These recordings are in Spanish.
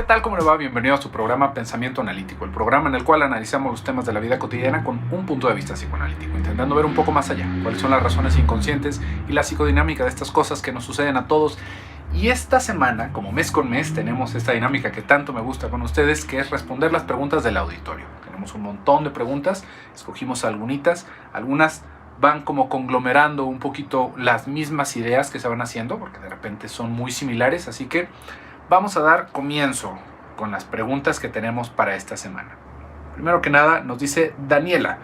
tal? ¿Cómo le va? Bienvenido a su programa Pensamiento Analítico, el programa en el cual analizamos los temas de la vida cotidiana con un punto de vista psicoanalítico, intentando ver un poco más allá, cuáles son las razones inconscientes y la psicodinámica de estas cosas que nos suceden a todos. Y esta semana, como mes con mes, tenemos esta dinámica que tanto me gusta con ustedes, que es responder las preguntas del auditorio. Tenemos un montón de preguntas, escogimos algunas van como conglomerando un poquito las mismas ideas que se van haciendo, porque de repente son muy similares, así que vamos a dar comienzo con las preguntas que tenemos para esta semana. Primero que nada, nos dice Daniela: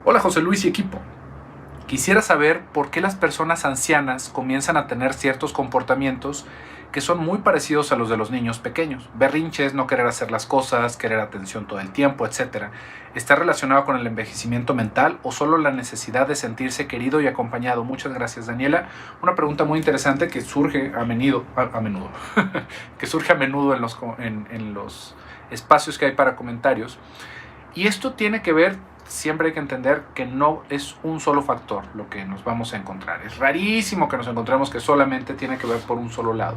hola José Luis y equipo. Quisiera saber por qué las personas ancianas comienzan a tener ciertos comportamientos que son muy parecidos a los de los niños pequeños. Berrinches, no querer hacer las cosas, querer atención todo el tiempo, etc. ¿Está relacionado con el envejecimiento mental o solo la necesidad de sentirse querido y acompañado? Muchas gracias, Daniela. Una pregunta muy interesante que surge a menudo que surge a menudo en los espacios que hay para comentarios. Y esto tiene que ver, siempre hay que entender que no es un solo factor lo que nos vamos a encontrar. Es rarísimo que nos encontremos que solamente tiene que ver por un solo lado.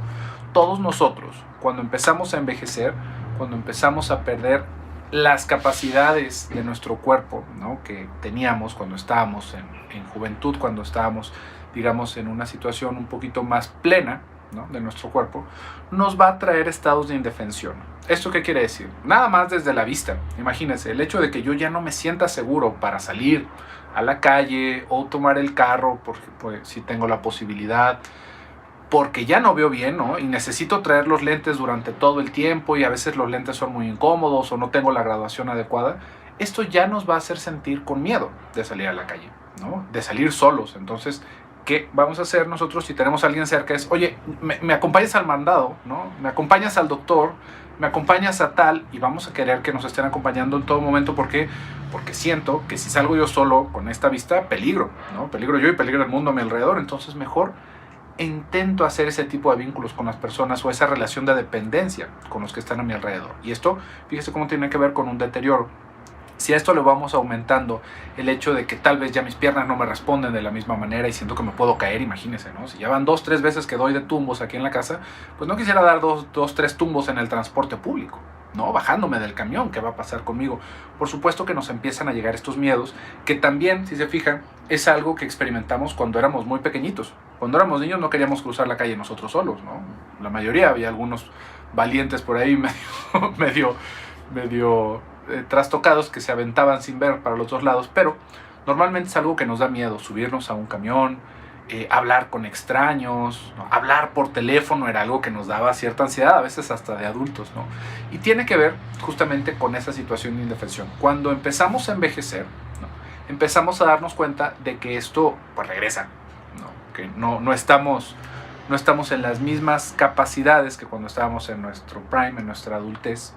Todos nosotros, cuando empezamos a envejecer, cuando empezamos a perder las capacidades de nuestro cuerpo, ¿no?, que teníamos cuando estábamos en juventud, cuando estábamos, digamos, en una situación un poquito más plena, ¿no?, de nuestro cuerpo, nos va a traer estados de indefensión. ¿Esto qué quiere decir? Nada más desde la vista. Imagínense, el hecho de que yo ya no me sienta seguro para salir a la calle o tomar el carro, porque pues, si tengo la posibilidad, porque ya no veo bien, ¿no?, y necesito traer los lentes durante todo el tiempo y a veces los lentes son muy incómodos o no tengo la graduación adecuada. Esto ya nos va a hacer sentir con miedo de salir a la calle, ¿no?, de salir solos. Entonces, ¿qué vamos a hacer nosotros si tenemos a alguien cerca? Es, oye, me acompañas al mandado, ¿no?, me acompañas al doctor, me acompañas a tal, y vamos a querer que nos estén acompañando en todo momento. ¿Por qué? Porque siento que si salgo yo solo con esta vista, peligro, ¿no? Peligro yo y peligro el mundo a mi alrededor. Entonces mejor intento hacer ese tipo de vínculos con las personas o esa relación de dependencia con los que están a mi alrededor. Y esto, fíjese cómo tiene que ver con un deterioro. Si a esto le vamos aumentando el hecho de que tal vez ya mis piernas no me responden de la misma manera y siento que me puedo caer, imagínense, ¿no? Si ya van 2-3 veces que doy de tumbos aquí en la casa, pues no quisiera dar 2-3 tumbos en el transporte público, ¿no?, bajándome del camión. ¿Qué va a pasar conmigo? Por supuesto que nos empiezan a llegar estos miedos, que también, si se fijan, es algo que experimentamos cuando éramos muy pequeñitos. Cuando éramos niños no queríamos cruzar la calle nosotros solos, ¿no? La mayoría, había algunos valientes por ahí medio trastocados que se aventaban sin ver para los dos lados, pero normalmente es algo que nos da miedo, subirnos a un camión, hablar con extraños, ¿no? Hablar por teléfono era algo que nos daba cierta ansiedad, a veces hasta de adultos, ¿no? Y tiene que ver justamente con esa situación de indefensión. Cuando empezamos a envejecer, ¿no?, empezamos a darnos cuenta de que esto pues regresa, ¿no?, que no estamos en las mismas capacidades que cuando estábamos en nuestro prime, en nuestra adultez,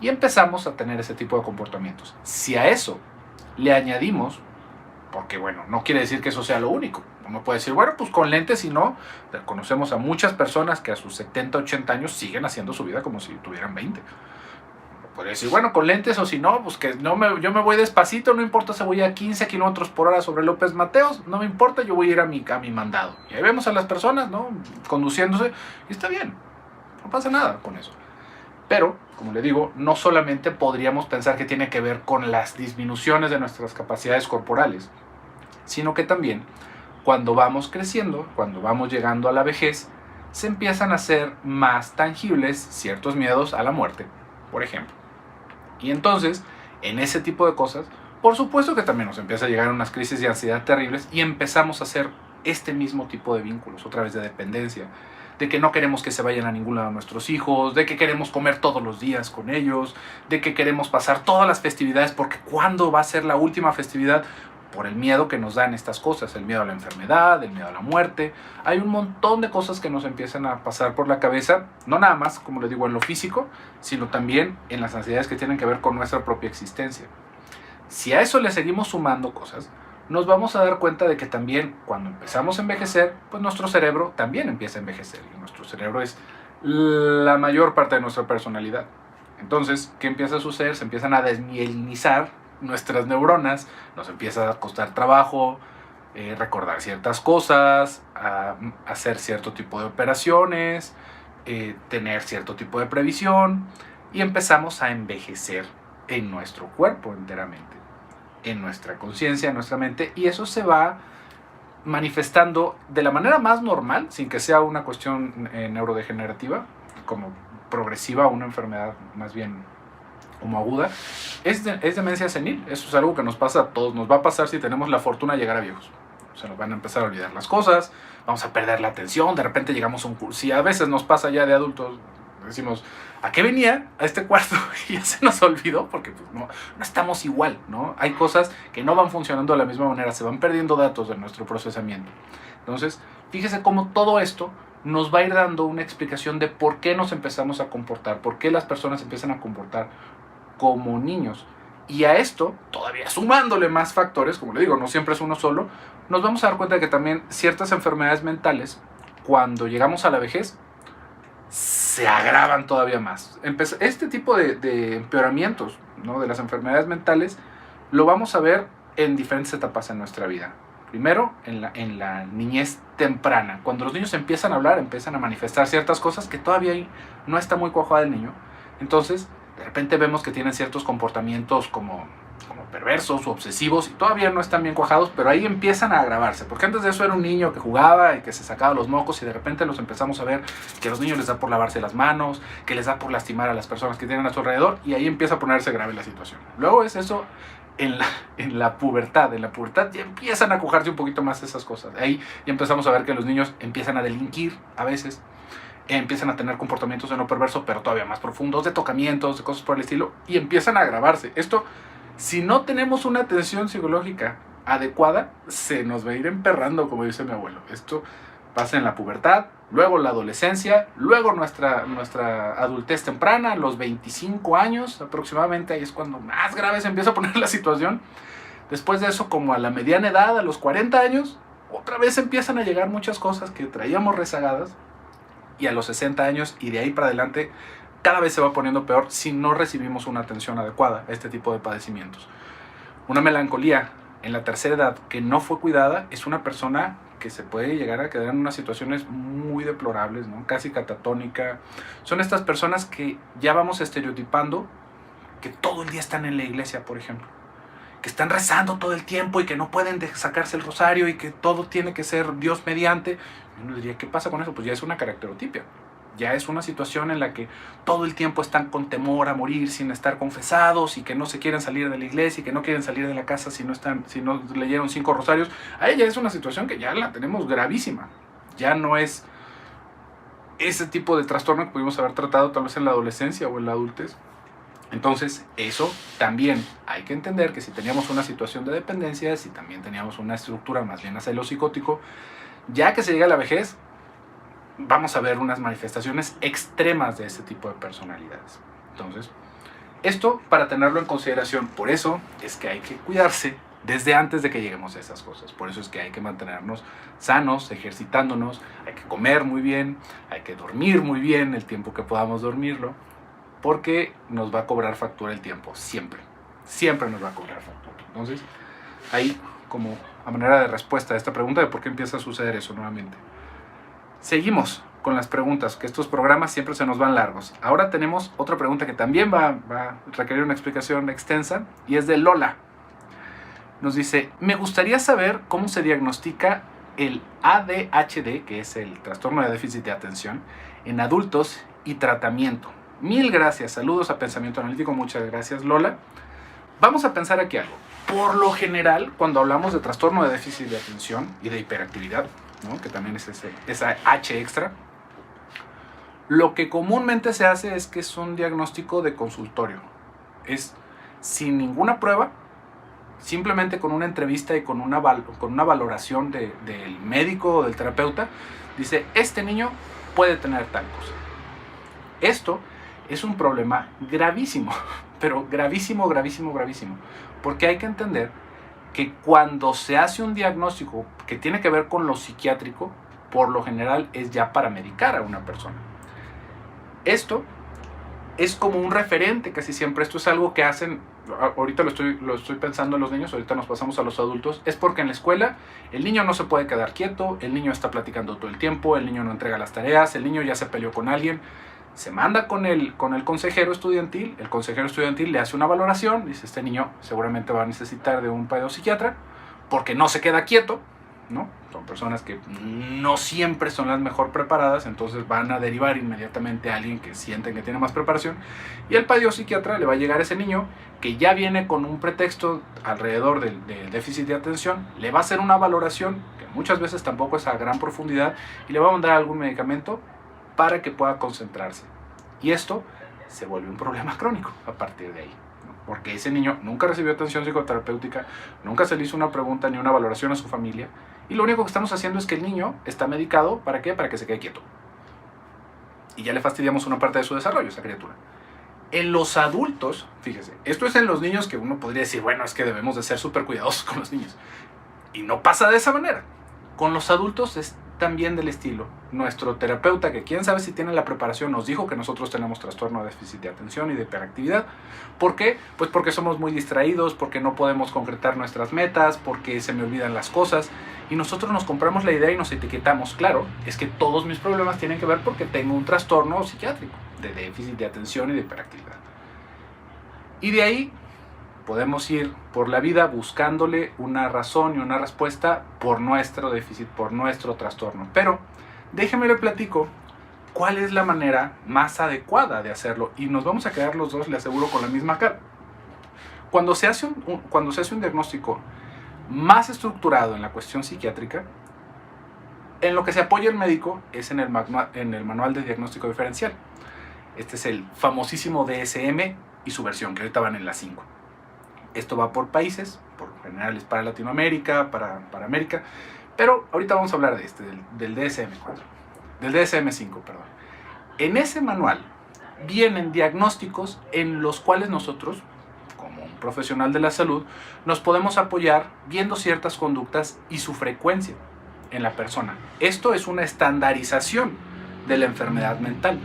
y empezamos a tener ese tipo de comportamientos. Si a eso le añadimos, porque bueno, no quiere decir que eso sea lo único. Uno puede decir, bueno, pues con lentes, y no. Conocemos a muchas personas que a sus 70, 80 años siguen haciendo su vida como si tuvieran 20. Puede decir, bueno, con lentes, o si no, pues que yo me voy despacito, no importa si voy a 15 kilómetros por hora sobre López Mateos, no me importa, yo voy a ir a mi mandado. Y ahí vemos a las personas, ¿no?, conduciéndose, y está bien, no pasa nada con eso. Pero, como le digo, no solamente podríamos pensar que tiene que ver con las disminuciones de nuestras capacidades corporales, sino que también, cuando vamos creciendo, cuando vamos llegando a la vejez, se empiezan a hacer más tangibles ciertos miedos a la muerte, por ejemplo. Y entonces, en ese tipo de cosas, por supuesto que también nos empieza a llegar unas crisis de ansiedad terribles y empezamos a hacer este mismo tipo de vínculos, otra vez de dependencia, de que no queremos que se vayan a ningún lado nuestros hijos, de que queremos comer todos los días con ellos, de que queremos pasar todas las festividades, porque ¿cuándo va a ser la última festividad? Por el miedo que nos dan estas cosas, el miedo a la enfermedad, el miedo a la muerte. Hay un montón de cosas que nos empiezan a pasar por la cabeza, no nada más, como les digo, en lo físico, sino también en las ansiedades que tienen que ver con nuestra propia existencia. Si a eso le seguimos sumando cosas, nos vamos a dar cuenta de que también cuando empezamos a envejecer, pues nuestro cerebro también empieza a envejecer. Y nuestro cerebro es la mayor parte de nuestra personalidad. Entonces, ¿qué empieza a suceder? Se empiezan a desmielinizar nuestras neuronas, nos empieza a costar trabajo recordar ciertas cosas, a hacer cierto tipo de operaciones, tener cierto tipo de previsión y empezamos a envejecer en nuestro cuerpo enteramente, en nuestra conciencia, en nuestra mente, y eso se va manifestando de la manera más normal, sin que sea una cuestión neurodegenerativa, como progresiva, una enfermedad más bien como aguda, es demencia senil. Eso es algo que nos pasa a todos, nos va a pasar si tenemos la fortuna de llegar a viejos. Se nos van a empezar a olvidar las cosas, vamos a perder la atención, de repente llegamos a un curso, y a veces nos pasa ya de adultos, decimos, ¿a qué venía a este cuarto? Y ya se nos olvidó porque pues, no estamos igual, ¿no? Hay cosas que no van funcionando de la misma manera, se van perdiendo datos de nuestro procesamiento. Entonces, fíjese cómo todo esto nos va a ir dando una explicación de por qué nos empezamos a comportar, por qué las personas empiezan a comportar como niños. Y a esto, todavía sumándole más factores, como le digo, no siempre es uno solo, nos vamos a dar cuenta de que también ciertas enfermedades mentales, cuando llegamos a la vejez, se agravan todavía más. Este tipo de empeoramientos, ¿no?, de las enfermedades mentales lo vamos a ver en diferentes etapas en nuestra vida. Primero, en la niñez temprana. Cuando los niños empiezan a hablar, empiezan a manifestar ciertas cosas que todavía no está muy cuajada el niño. Entonces, de repente vemos que tienen ciertos comportamientos como perversos o obsesivos y todavía no están bien cuajados, pero ahí empiezan a agravarse, porque antes de eso era un niño que jugaba y que se sacaba los mocos y de repente los empezamos a ver que a los niños les da por lavarse las manos, que les da por lastimar a las personas que tienen a su alrededor, y ahí empieza a ponerse grave la situación. Luego es eso en la pubertad. En la pubertad ya empiezan a cuajarse un poquito más esas cosas. Ahí ya empezamos a ver que los niños empiezan a delinquir a veces, empiezan a tener comportamientos de no perverso, pero todavía más profundos, de tocamientos, de cosas por el estilo, y empiezan a agravarse. Esto, si no tenemos una atención psicológica adecuada, se nos va a ir emperrando, como dice mi abuelo. Esto pasa en la pubertad, luego la adolescencia, luego nuestra adultez temprana, los 25 años aproximadamente, ahí es cuando más grave se empieza a poner la situación. Después de eso, como a la mediana edad, a los 40 años, otra vez empiezan a llegar muchas cosas que traíamos rezagadas, y a los 60 años y de ahí para adelante cada vez se va poniendo peor si no recibimos una atención adecuada a este tipo de padecimientos. Una melancolía en la tercera edad que no fue cuidada es una persona que se puede llegar a quedar en unas situaciones muy deplorables, ¿no?, casi catatónica. Son estas personas que ya vamos estereotipando que todo el día están en la iglesia, por ejemplo, que están rezando todo el tiempo y que no pueden sacarse el rosario y que todo tiene que ser Dios mediante. Uno diría, ¿qué pasa con eso? Pues ya es una caracterotipia. Ya es una situación en la que todo el tiempo están con temor a morir sin estar confesados y que no se quieren salir de la iglesia y que no quieren salir de la casa si no leyeron 5 rosarios. A ella es una situación que ya la tenemos gravísima. Ya no es ese tipo de trastorno que pudimos haber tratado tal vez en la adolescencia o en la adultez. Entonces, eso también hay que entender que si teníamos una situación de dependencia, si también teníamos una estructura más bien hacia lo psicótico, ya que se llega a la vejez, vamos a ver unas manifestaciones extremas de este tipo de personalidades. Entonces, esto para tenerlo en consideración. Por eso es que hay que cuidarse desde antes de que lleguemos a esas cosas. Por eso es que hay que mantenernos sanos, ejercitándonos, hay que comer muy bien, hay que dormir muy bien el tiempo que podamos dormirlo, porque nos va a cobrar factura el tiempo, siempre. Siempre nos va a cobrar factura. Entonces, ahí como a manera de respuesta a esta pregunta de por qué empieza a suceder eso nuevamente. Seguimos con las preguntas, que estos programas siempre se nos van largos. Ahora tenemos otra pregunta que también va a requerir una explicación extensa, y es de Lola. Nos dice, me gustaría saber cómo se diagnostica el ADHD, que es el trastorno de déficit de atención, en adultos y tratamiento. Mil gracias, saludos a Pensamiento Analítico, muchas gracias Lola. Vamos a pensar aquí algo. Por lo general, cuando hablamos de trastorno de déficit de atención y de hiperactividad, ¿no?, que también es esa H extra, lo que comúnmente se hace es que es un diagnóstico de consultorio. Es sin ninguna prueba, simplemente con una entrevista y con una valoración del médico o del terapeuta, dice, este niño puede tener tal cosa. Esto es un problema gravísimo, pero gravísimo, gravísimo, gravísimo, porque hay que entender que cuando se hace un diagnóstico que tiene que ver con lo psiquiátrico, por lo general es ya para medicar a una persona. Esto es como un referente, casi siempre. Esto es algo que hacen ahorita lo estoy pensando en los niños, ahorita nos pasamos a los adultos, es porque en la escuela el niño no se puede quedar quieto, el niño está platicando todo el tiempo, el niño no entrega las tareas, el niño ya se peleó con alguien, se manda con el consejero estudiantil, el consejero estudiantil le hace una valoración, dice este niño seguramente va a necesitar de un pedopsiquiatra porque no se queda quieto, ¿no? Son personas que no siempre son las mejor preparadas, entonces van a derivar inmediatamente a alguien que sienten que tiene más preparación, y el psiquiatra le va a llegar a ese niño que ya viene con un pretexto alrededor del déficit de atención, le va a hacer una valoración que muchas veces tampoco es a gran profundidad y le va a mandar algún medicamento para que pueda concentrarse, y esto se vuelve un problema crónico a partir de ahí, porque ese niño nunca recibió atención psicoterapéutica, nunca se le hizo una pregunta ni una valoración a su familia, y lo único que estamos haciendo es que el niño está medicado, ¿para qué? Para que se quede quieto. Y ya le fastidiamos una parte de su desarrollo a esa criatura. En los adultos, fíjese, esto es en los niños que uno podría decir, bueno, es que debemos de ser súper cuidadosos con los niños. Y no pasa de esa manera. Con los adultos es también del estilo. Nuestro terapeuta, que quién sabe si tiene la preparación, nos dijo que nosotros tenemos trastorno de déficit de atención y de hiperactividad. ¿Por qué? Pues porque somos muy distraídos, porque no podemos concretar nuestras metas, porque se me olvidan las cosas, y nosotros nos compramos la idea y nos etiquetamos. Claro, es que todos mis problemas tienen que ver porque tengo un trastorno psiquiátrico de déficit de atención y de hiperactividad. Y de ahí podemos ir por la vida buscándole una razón y una respuesta por nuestro déficit, por nuestro trastorno. Pero déjeme le platico cuál es la manera más adecuada de hacerlo, y nos vamos a quedar los dos, le aseguro, con la misma cara. Cuando se hace un diagnóstico más estructurado en la cuestión psiquiátrica, en lo que se apoya el médico es en el manual de diagnóstico diferencial. Este es el famosísimo DSM y su versión, que ahorita van en la 5. Esto va por países, por lo general es para Latinoamérica, para América, pero ahorita vamos a hablar de del DSM-4, del DSM-5, perdón. En ese manual vienen diagnósticos en los cuales nosotros, como un profesional de la salud, nos podemos apoyar viendo ciertas conductas y su frecuencia en la persona. Esto es una estandarización de la enfermedad mental.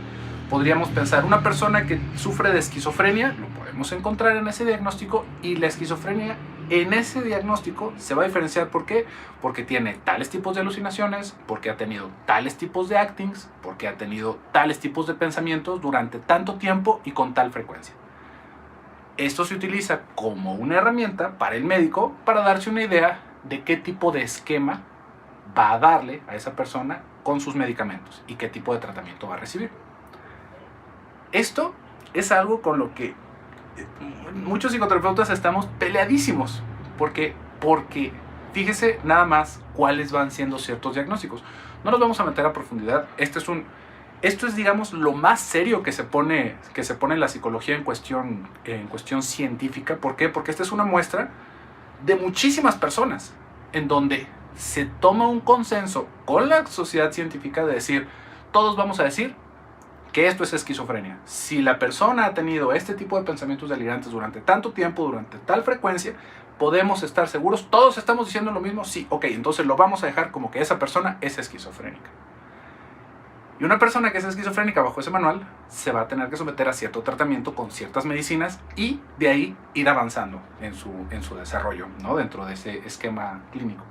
Podríamos pensar, una persona que sufre de esquizofrenia, lo podemos encontrar en ese diagnóstico, y la esquizofrenia en ese diagnóstico se va a diferenciar. ¿Por qué? Porque tiene tales tipos de alucinaciones, porque ha tenido tales tipos de actings, porque ha tenido tales tipos de pensamientos durante tanto tiempo y con tal frecuencia. Esto se utiliza como una herramienta para el médico para darse una idea de qué tipo de esquema va a darle a esa persona con sus medicamentos y qué tipo de tratamiento va a recibir. Esto es algo con lo que muchos psicoterapeutas estamos peleadísimos, porque fíjese nada más cuáles van siendo ciertos diagnósticos. No nos vamos a meter a profundidad. Esto es, digamos, lo más serio que se pone en la psicología en cuestión científica. ¿Por qué? Porque esta es una muestra de muchísimas personas en donde se toma un consenso con la sociedad científica de decir, todos vamos a decir que esto es esquizofrenia. Si la persona ha tenido este tipo de pensamientos delirantes durante tanto tiempo, durante tal frecuencia, podemos estar seguros, todos estamos diciendo lo mismo, sí, ok, entonces lo vamos a dejar como que esa persona es esquizofrénica. Y una persona que es esquizofrénica bajo ese manual se va a tener que someter a cierto tratamiento con ciertas medicinas y de ahí ir avanzando en su desarrollo, ¿no? Dentro de ese esquema clínico.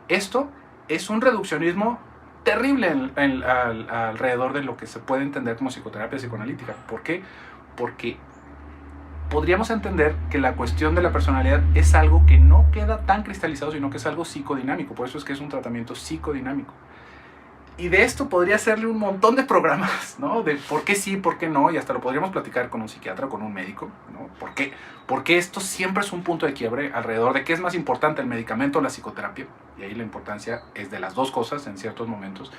Esto es un reduccionismo terrible alrededor de lo que se puede entender como psicoterapia psicoanalítica. ¿Por qué? Porque podríamos entender que la cuestión de la personalidad es algo que no queda tan cristalizado, sino que es algo psicodinámico. Por eso es que es un tratamiento psicodinámico. Y de esto podría hacerle un montón de programas, ¿no? De por qué sí, por qué no, y hasta lo podríamos platicar con un psiquiatra, con un médico, ¿no? Porque esto siempre es un punto de quiebre alrededor de qué es más importante, el medicamento o la psicoterapia. Y ahí la importancia es de las dos cosas en ciertos momentos.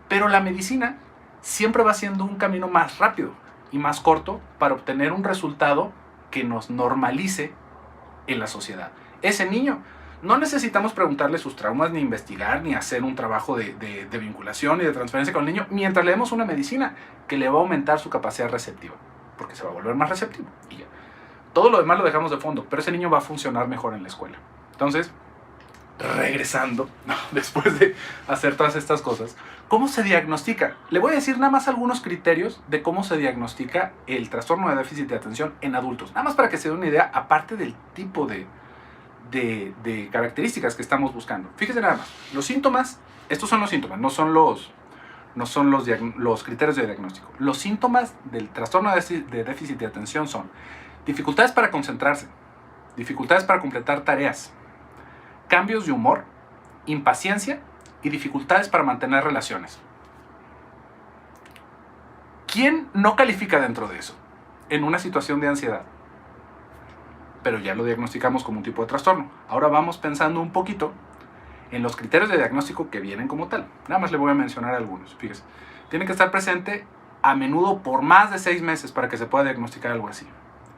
Pero la medicina siempre va siendo un camino más rápido y más corto para obtener un resultado que nos normalice en la sociedad. Ese niño, no necesitamos preguntarle sus traumas, ni investigar, ni hacer un trabajo de vinculación y de transferencia con el niño, mientras le demos una medicina que le va a aumentar su capacidad receptiva, porque se va a volver más receptivo. Y ya. Todo lo demás lo dejamos de fondo, pero ese niño va a funcionar mejor en la escuela. Entonces regresando, ¿no? Después de hacer todas estas cosas, ¿cómo se diagnostica? Le voy a decir nada más algunos criterios de cómo se diagnostica el trastorno de déficit de atención en adultos. Nada más para que se den una idea, aparte del tipo de características que estamos buscando. Fíjese nada más, los síntomas, estos son los síntomas, no son los criterios de diagnóstico. Los síntomas del trastorno de déficit de atención son dificultades para concentrarse, dificultades para completar tareas, cambios de humor, impaciencia y dificultades para mantener relaciones. ¿Quién no califica dentro de eso? En una situación de ansiedad. Pero ya lo diagnosticamos como un tipo de trastorno. Ahora vamos pensando un poquito en los criterios de diagnóstico que vienen como tal. Nada más le voy a mencionar algunos. Fíjese, tiene que estar presente a menudo por más de 6 meses para que se pueda diagnosticar algo así.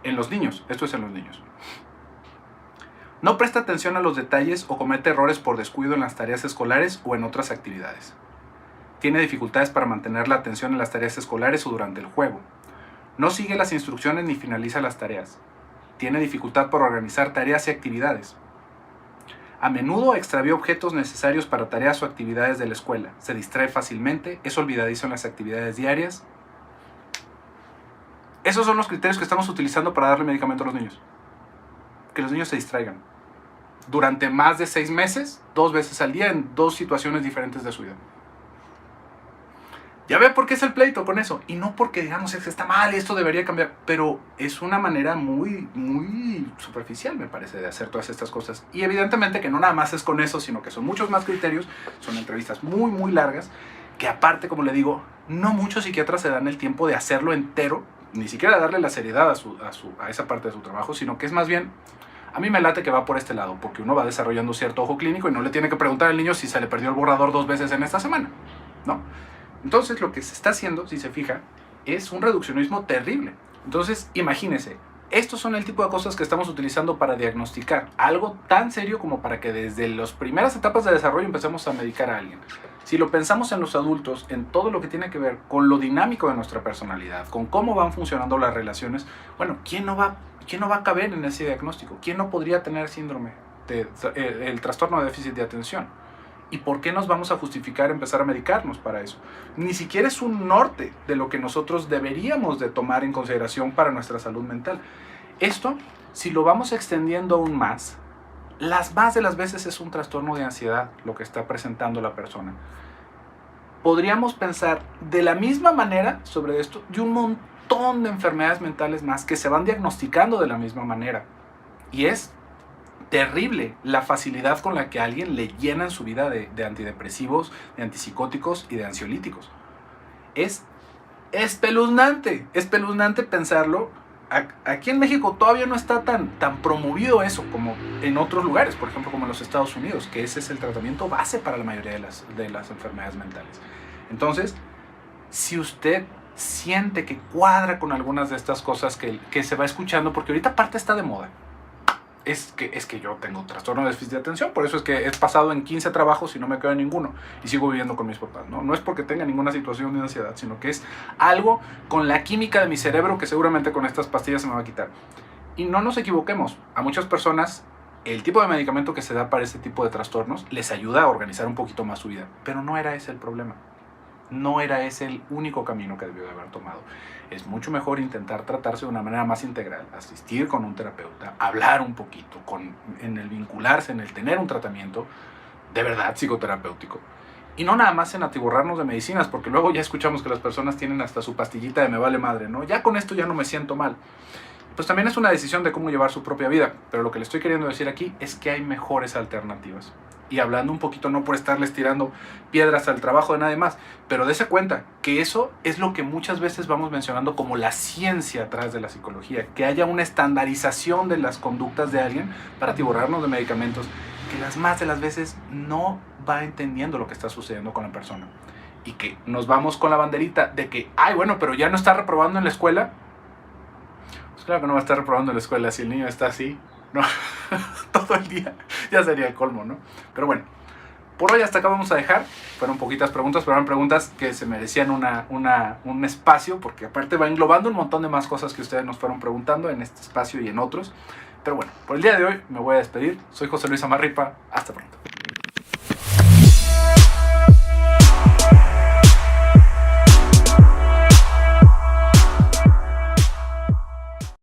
En los niños, esto es en los niños. No presta atención a los detalles o comete errores por descuido en las tareas escolares o en otras actividades. Tiene dificultades para mantener la atención en las tareas escolares o durante el juego. No sigue las instrucciones ni finaliza las tareas. Tiene dificultad para organizar tareas y actividades. A menudo extravía objetos necesarios para tareas o actividades de la escuela. Se distrae fácilmente, es olvidadizo en las actividades diarias. Esos son los criterios que estamos utilizando para darle medicamento a los niños. Que los niños se distraigan. Durante más de 6 meses, 2 veces al día, en 2 situaciones diferentes de su vida. Ya ve por qué es el pleito con eso. Y no porque digamos es que está mal y esto debería cambiar. Pero es una manera muy superficial, me parece, de hacer todas estas cosas. Y evidentemente que no nada más es con eso, sino que son muchos más criterios. Son entrevistas muy largas. Que aparte, como le digo, no muchos psiquiatras se dan el tiempo de hacerlo entero. Ni siquiera darle la seriedad a esa parte de su trabajo. Sino que es más bien, a mí me late que va por este lado. Porque uno va desarrollando cierto ojo clínico y no le tiene que preguntar al niño si se le perdió el borrador 2 veces en esta semana. ¿No? Entonces lo que se está haciendo, si se fija, es un reduccionismo terrible. Entonces imagínese, estos son el tipo de cosas que estamos utilizando para diagnosticar algo tan serio como para que desde las primeras etapas de desarrollo empecemos a medicar a alguien. Si lo pensamos en los adultos, en todo lo que tiene que ver con lo dinámico de nuestra personalidad, con cómo van funcionando las relaciones, bueno, ¿quién no va a caber en ese diagnóstico? ¿Quién no podría tener síndrome el trastorno de déficit de atención? ¿Y por qué nos vamos a justificar empezar a medicarnos para eso? Ni siquiera es un norte de lo que nosotros deberíamos de tomar en consideración para nuestra salud mental. Esto, si lo vamos extendiendo aún más, las más de las veces es un trastorno de ansiedad lo que está presentando la persona. Podríamos pensar de la misma manera sobre esto de un montón de enfermedades mentales más que se van diagnosticando de la misma manera. Y es terrible la facilidad con la que a alguien le llenan su vida de antidepresivos, de antipsicóticos y de ansiolíticos. Es espeluznante pensarlo. Aquí en México todavía no está tan promovido eso como en otros lugares, por ejemplo como en los Estados Unidos, que ese es el tratamiento base para la mayoría de las enfermedades mentales. Entonces, si usted siente que cuadra con algunas de estas cosas que se va escuchando, porque ahorita aparte está de moda, es que yo tengo trastorno de déficit de atención, por eso es que he pasado en 15 trabajos y no me quedo en ninguno y sigo viviendo con mis papás, ¿no? No es porque tenga ninguna situación de ansiedad, sino que es algo con la química de mi cerebro que seguramente con estas pastillas se me va a quitar. Y no nos equivoquemos, a muchas personas el tipo de medicamento que se da para este tipo de trastornos les ayuda a organizar un poquito más su vida, pero no era ese el problema. No era ese el único camino que debió de haber tomado. Es mucho mejor intentar tratarse de una manera más integral, asistir con un terapeuta, hablar un poquito, en el vincularse, en el tener un tratamiento de verdad psicoterapéutico. Y no nada más en atiborrarnos de medicinas, porque luego ya escuchamos que las personas tienen hasta su pastillita de me vale madre, ¿no? Ya con esto ya no me siento mal. Pues también es una decisión de cómo llevar su propia vida, pero lo que le estoy queriendo decir aquí es que hay mejores alternativas. Y hablando un poquito, no por estarles tirando piedras al trabajo de nadie más, pero dése cuenta que eso es lo que muchas veces vamos mencionando como la ciencia atrás de la psicología, que haya una estandarización de las conductas de alguien para atiborrarnos de medicamentos, que las más de las veces no va entendiendo lo que está sucediendo con la persona. Y que nos vamos con la banderita de que, ay, bueno, pero ya no está reprobando en la escuela. Pues claro que no va a estar reprobando en la escuela si el niño está así, ¿no? Todo el día, ya sería el colmo, ¿no? Pero bueno, por hoy hasta acá vamos a dejar. Fueron poquitas preguntas, pero eran preguntas que se merecían un espacio, porque aparte va englobando un montón de más cosas que ustedes nos fueron preguntando en este espacio y en otros. Pero bueno, por el día de hoy me voy a despedir. Soy José Luis Amarripa, hasta pronto.